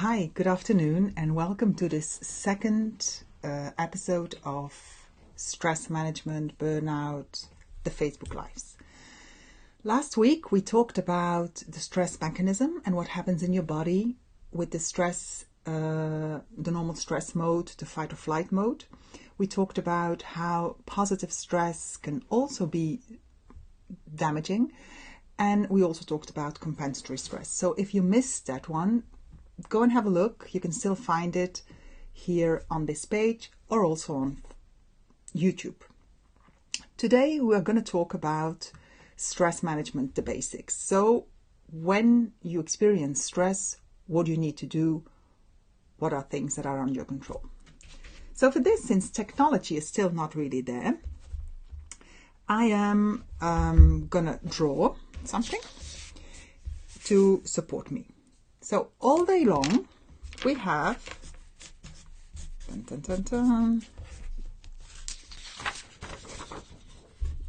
Hi, good afternoon, and welcome to this second episode of Stress Management, Burnout, the Facebook Lives. Last week we talked about the stress mechanism and what happens in your body with the stress, the normal stress mode, the fight or flight mode. We talked about how positive stress can also be damaging, and we also talked about compensatory stress. So if you missed that one, go and have a look. You can still find it here on this page or also on YouTube. Today we are going to talk about stress management, the basics. So when you experience stress, what do you need to do? What are things that are under your control? So for this, since technology is still not really there, I am gonna draw something to support me. So all day long we have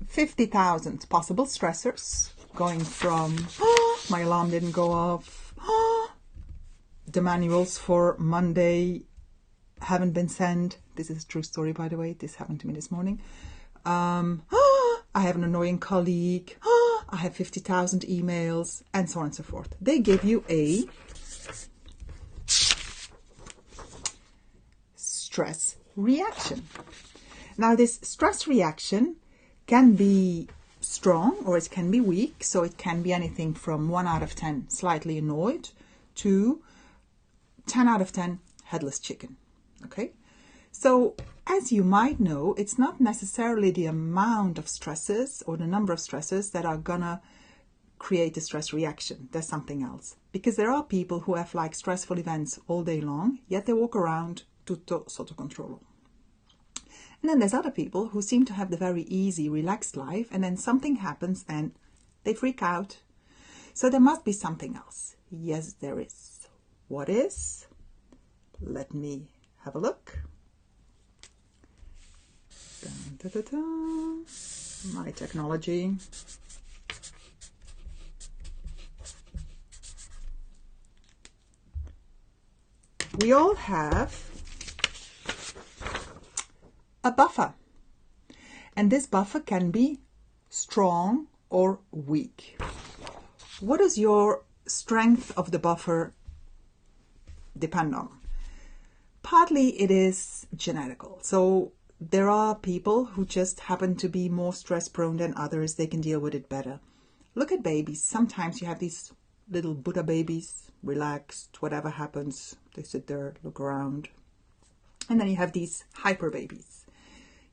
50,000 possible stressors, going from my alarm didn't go off, the manuals for Monday haven't been sent. This is a true story, by the way. This happened to me this morning. I have an annoying colleague. I have 50,000 emails, and so on and so forth. They give you a stress reaction. Now, this stress reaction can be strong or it can be weak. So it can be anything from 1 out of 10 slightly annoyed to 10 out of 10 headless chicken. Okay? So, as you might know, it's not necessarily the amount of stresses or the number of stresses that are gonna create a stress reaction. There's something else. Because there are people who have like stressful events all day long, yet they walk around tutto sotto controllo. And then there's other people who seem to have the very easy, relaxed life, and then something happens and they freak out. So there must be something else. Yes, there is. What is? Let me have a look. Dun, dun, dun, dun. My technology. We all have a buffer, and this buffer can be strong or weak. What does your strength of the buffer depend on? Partly it is genetical. So there are people who just happen to be more stress prone than others. They can deal with it better. Look at babies. Sometimes you have these little Buddha babies, relaxed, whatever happens, they sit there, look around. And then you have these hyper babies.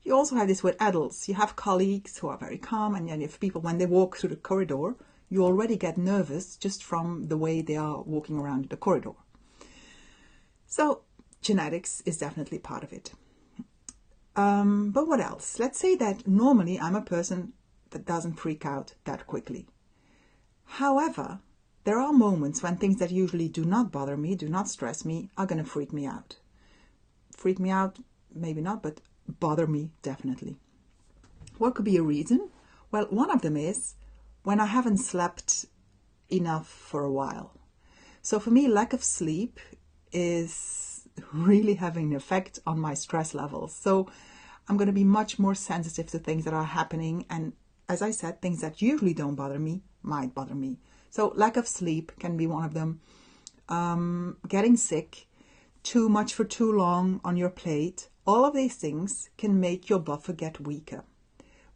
You also have this with adults. You have colleagues who are very calm, and then you have people, when they walk through the corridor, you already get nervous just from the way they are walking around the corridor. So genetics is definitely part of it. But what else? Let's say that normally I'm a person that doesn't freak out that quickly. However, there are moments when things that usually do not bother me, do not stress me, are going to freak me out. Freak me out, maybe not, but bother me, definitely. What could be a reason? Well, one of them is when I haven't slept enough for a while. So for me, lack of sleep is really having an effect on my stress levels. So I'm going to be much more sensitive to things that are happening. And as I said, things that usually don't bother me might bother me. So lack of sleep can be one of them. Getting sick, too much for too long on your plate. All of these things can make your buffer get weaker.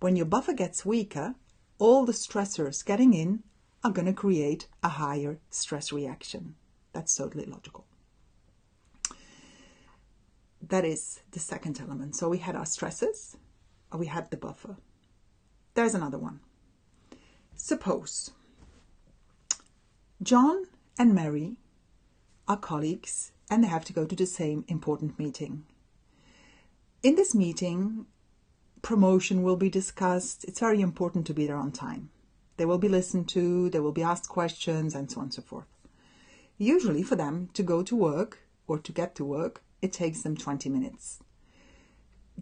When your buffer gets weaker, all the stressors getting in are going to create a higher stress reaction. That's totally logical. That is the second element. So we had our stresses, or we had the buffer. There's another one. Suppose John and Mary are colleagues and they have to go to the same important meeting. In this meeting, promotion will be discussed. It's very important to be there on time. They will be listened to, they will be asked questions, and so on and so forth. Usually for them to go to work or to get to work, it takes them 20 minutes.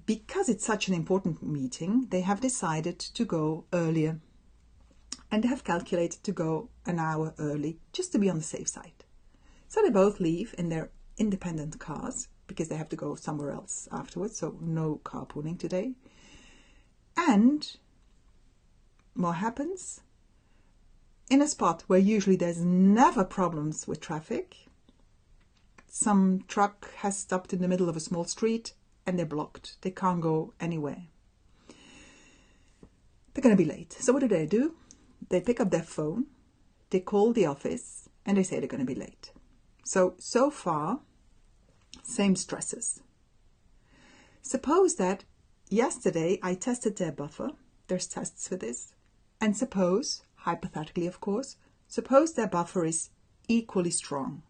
Because it's such an important meeting, they have decided to go earlier. And they have calculated to go an hour early, just to be on the safe side. So they both leave in their independent cars because they have to go somewhere else afterwards. So no carpooling today. And what happens? In a spot where usually there's never problems with traffic, some truck has stopped in the middle of a small street and they're blocked. They can't go anywhere. They're going to be late. So what do? They pick up their phone, they call the office, and they say they're going to be late. So far, same stresses. Suppose that yesterday I tested their buffer. There's tests for this. And suppose, hypothetically of course, suppose their buffer is equally strong.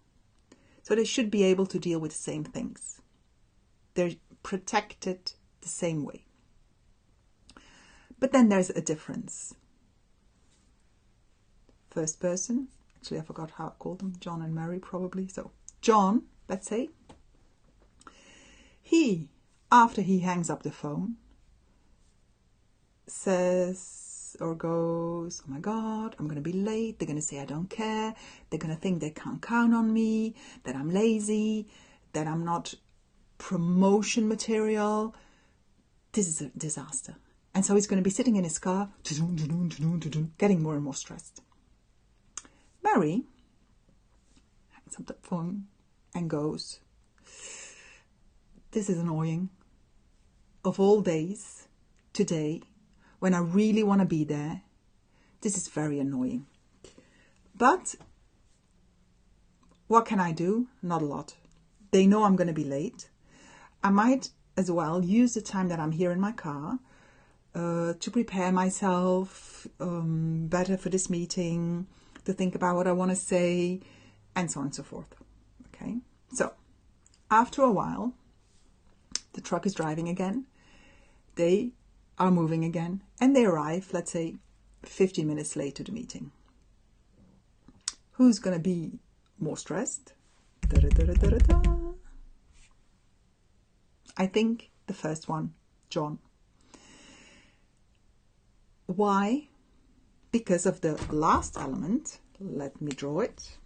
So they should be able to deal with the same things. They're protected the same way. But then there's a difference. First person, actually I forgot how I called them, John and Mary probably. So John, let's say, he, after he hangs up the phone, says or goes, oh my God, I'm going to be late. They're going to say I don't care. They're going to think they can't count on me, that I'm lazy, that I'm not promotion material. This is a disaster. And so he's going to be sitting in his car, getting more and more stressed. Mary hangs up the phone and goes, this is annoying. Of all days, today, when I really want to be there, this is very annoying. But what can I do? Not a lot. They know I'm going to be late. I might as well use the time that I'm here in my car to prepare myself better for this meeting, to think about what I want to say, and so on and so forth. Okay, so after a while, the truck is driving again. They are moving again, and they arrive, let's say, 15 minutes late to the meeting. Who's going to be more stressed? I think the first one, John. Why? Because of the last element. Let me draw it.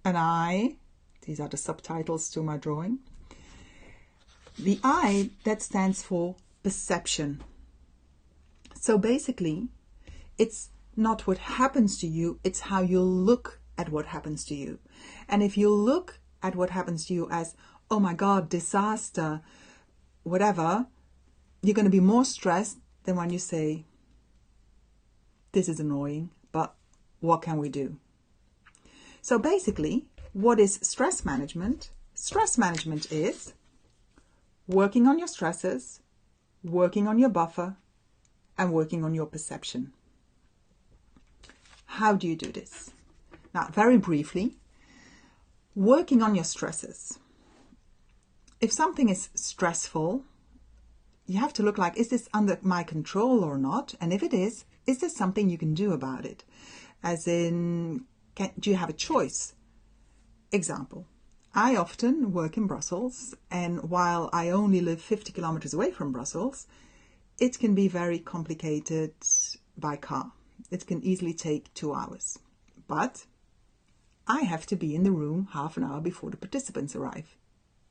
An I, these are the subtitles to my drawing. The I, that stands for perception. So basically, it's not what happens to you, it's how you look at what happens to you. And if you look at what happens to you as, oh my God, disaster, whatever, you're going to be more stressed than when you say, this is annoying, but what can we do? So basically, what is stress management? Stress management is working on your stresses, working on your buffer, and working on your perception. How do you do this? Now, very briefly, working on your stresses. If something is stressful, you have to look like, is this under my control or not? And if it is there something you can do about it? As in, do you have a choice? Example, I often work in Brussels, and while I only live 50 kilometers away from Brussels, it can be very complicated by car. It can easily take 2 hours. But I have to be in the room half an hour before the participants arrive.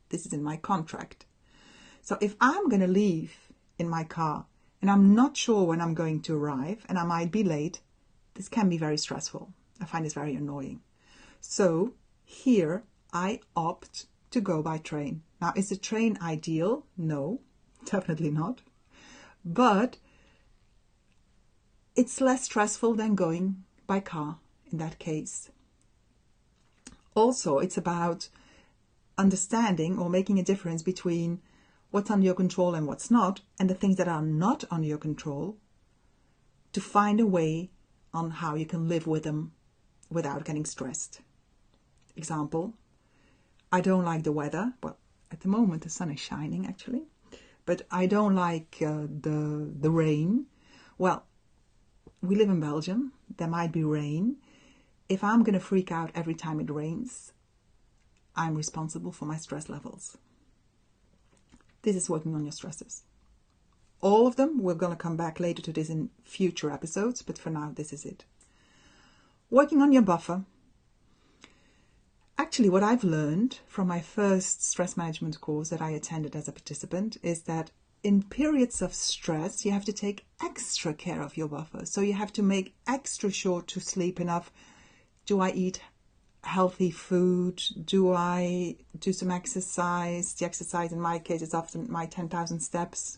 This is in my contract. So if I'm going to leave in my car and I'm not sure when I'm going to arrive and I might be late, this can be very stressful. I find this very annoying. So here I opt to go by train. Now, is the train ideal? No, definitely not. But it's less stressful than going by car in that case. Also, it's about understanding or making a difference between what's under your control and what's not, and the things that are not under your control, to find a way on how you can live with them without getting stressed. Example, I don't like the weather. Well, at the moment the sun is shining actually, but I don't like the rain. Well, we live in Belgium. There might be rain. If I'm going to freak out every time it rains, I'm responsible for my stress levels. this is working on your stressors. All of them, we're going to come back later to this in future episodes, but for now, this is it. Working on your buffer. Actually, what I've learned from my first stress management course that I attended as a participant is that in periods of stress, you have to take extra care of your buffer. So you have to make extra sure to sleep enough. Do I eat healthy food? Do I do some exercise? The exercise in my case is often my 10,000 steps.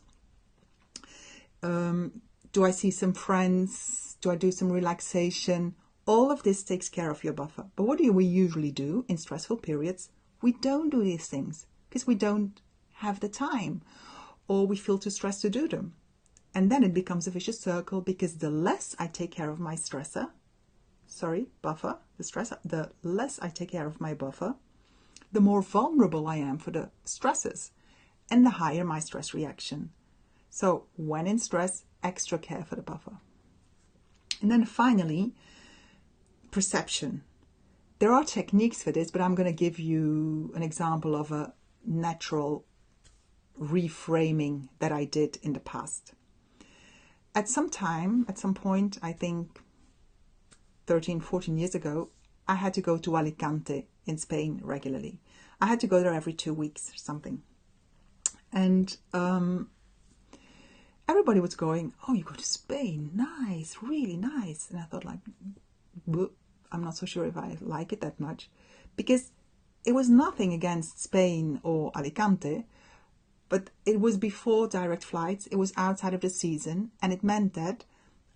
Do I see some friends? Do I do some relaxation? All of this takes care of your buffer. But what do we usually do in stressful periods? We don't do these things because we don't have the time, or we feel too stressed to do them. And then it becomes a vicious circle, because the less I take care of my buffer, the less I take care of my buffer, the more vulnerable I am for the stresses and the higher my stress reaction. So when in stress, extra care for the buffer. And then finally, perception. There are techniques for this, but I'm going to give you an example of a natural reframing that I did in the past. At some point, I think 13, 14 years ago, I had to go to Alicante in Spain regularly. I had to go there every 2 weeks or something. And everybody was going, oh, you go to Spain, nice, really nice. And I thought, like, I'm not so sure if I like it that much, because it was nothing against Spain or Alicante, but it was before direct flights, it was outside of the season, and it meant that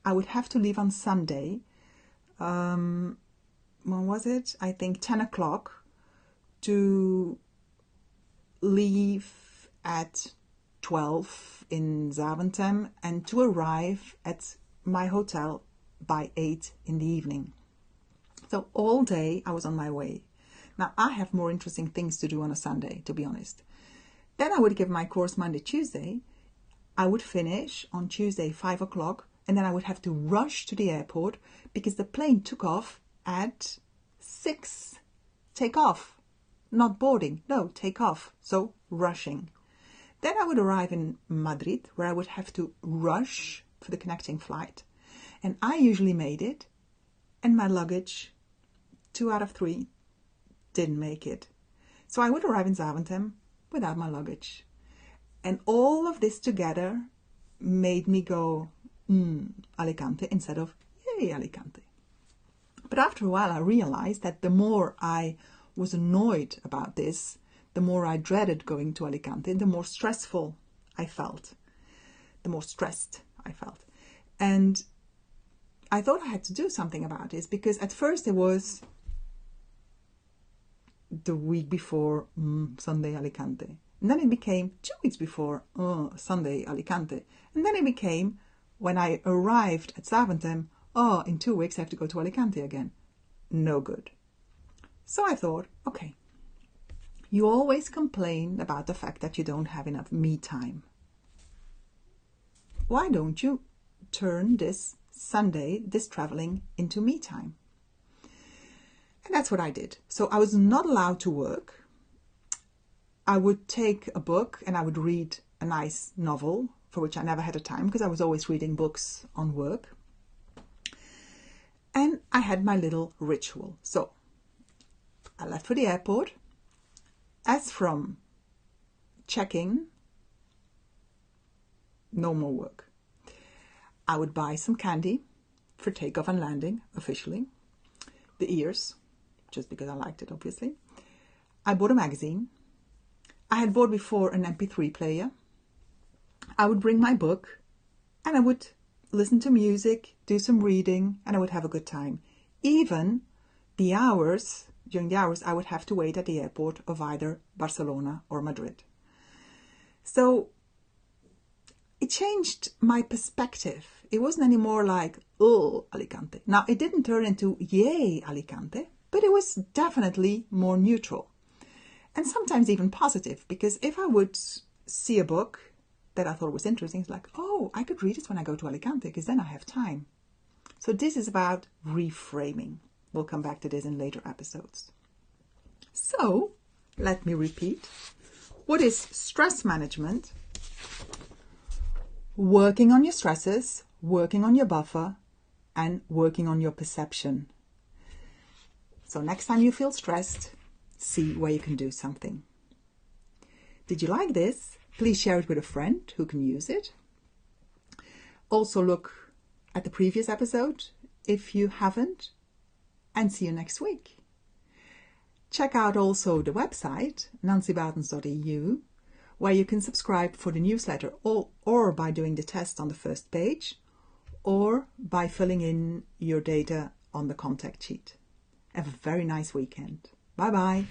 I would have to leave on Sunday, when was it? I think 10 o'clock, to leave at 12 in Zaventem and to arrive at my hotel by 8 in the evening. So all day I was on my way. Now I have more interesting things to do on a Sunday, to be honest. Then I would give my course Monday, Tuesday. I would finish on Tuesday 5 o'clock, and then I would have to rush to the airport because the plane took off at 6. Take off, not boarding, no, take off. So rushing. Then I would arrive in Madrid, where I would have to rush for the connecting flight. And I usually made it, and my luggage, 2 out of 3, didn't make it. So I would arrive in Zaventem without my luggage. And all of this together made me go, Alicante, instead of, yay, Alicante. But after a while, I realized that the more I was annoyed about this, the more I dreaded going to Alicante, the more stressful I felt, the more stressed I felt. And I thought I had to do something about this, because at first it was the week before, Sunday, Alicante. And then it became 2 weeks before, Sunday, Alicante. And then it became, when I arrived at Zaventem, in 2 weeks I have to go to Alicante again. No good. So I thought, okay, you always complain about the fact that you don't have enough me time. Why don't you turn this Sunday, this traveling, into me time? And that's what I did. So I was not allowed to work. I would take a book and I would read a nice novel, for which I never had a time because I was always reading books on work. And I had my little ritual. So I left for the airport. As from check-in, no more work. I would buy some candy for takeoff and landing, officially. The ears, just because I liked it, obviously. I bought a magazine. I had bought before an MP3 player. I would bring my book and I would listen to music, do some reading, and I would have a good time. Even during the hours, I would have to wait at the airport of either Barcelona or Madrid. So it changed my perspective. It wasn't anymore like, oh, Alicante. Now, it didn't turn into, yay, Alicante, but it was definitely more neutral. And sometimes even positive, because if I would see a book that I thought was interesting, it's like, oh, I could read it when I go to Alicante, because then I have time. So this is about reframing. We'll come back to this in later episodes. So, let me repeat. What is stress management? Working on your stressors, working on your buffer, and working on your perception. So next time you feel stressed, see where you can do something. Did you like this? Please share it with a friend who can use it. Also look at the previous episode if you haven't, and see you next week. Check out also the website nancybartens.eu, where you can subscribe for the newsletter or by doing the test on the first page, or by filling in your data on the contact sheet. Have a very nice weekend. Bye bye.